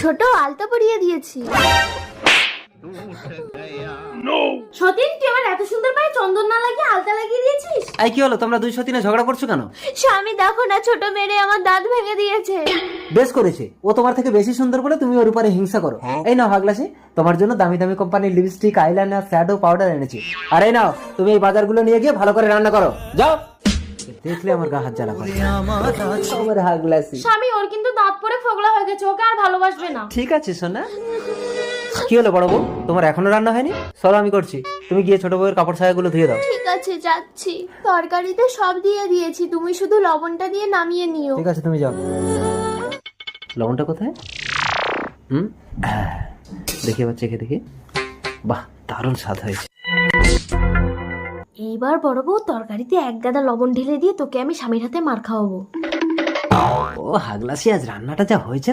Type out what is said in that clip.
ছোট আলতা পরিয়ে দিয়েছি। সতীন, তুই আমার এত সুন্দর পায়ে চন্দন না লাগিয়ে আলতা লাগিয়ে দিয়েছিস। এই কি হলো, তোমরা দুই সতীনে ঝগড়া করছো কেন? স্বামী দেখো না, ছোট মেরে আমার দাঁত ভেঙে দিয়েছে। বেশ করেছে, ও তোমার থেকে বেশি সুন্দর বলে তুমি ওর উপরে হিংসা করো। এই নাও হাগলাসি, তোমার জন্য দামি দামি কোম্পানির লিপস্টিক, আইলাইনার, শ্যাডো, পাউডার এনেছি। আর এই নাও, তুমি এই বাজারগুলো নিয়ে গিয়ে ভালো করে রান্না করো, যাও। দেখলে আমার গা হাত জ্বালা করে। আমার হাগলাসি। স্বামী, ওর কিন্তু দাঁত পড়ে ফোগলা হয়ে গেছে, ওকে আর ভালোবাসবে না। ঠিক আছে সোনা। কি হলো বড় বউ, তোমার এখনো রান্না হয়নি? চলো আমি করছি, তুমি গিয়ে ছোট বউয়ের কাপড় ছায়াগুলো ধুয়ে দাও। ঠিক আছে, যাচ্ছি। তরকারিতে সব দিয়ে দিয়েছি, তুমি শুধু লবণটা দিয়ে নামিয়ে নিও। ঠিক আছে, তুমি যাও। লবণটা কোথায়? দেখি এবার চেখে দেখি। বাহ, দারুণ স্বাদ হয়েছে। এইবার বড় বউ তরকারিতে এক গাদা লবণ ঢেলে দিয়ে তোকে আমি স্বামীর হাতে মার খাওয়াবো। ও হাগলাসি, আজ রান্নাটা যা হয়েছে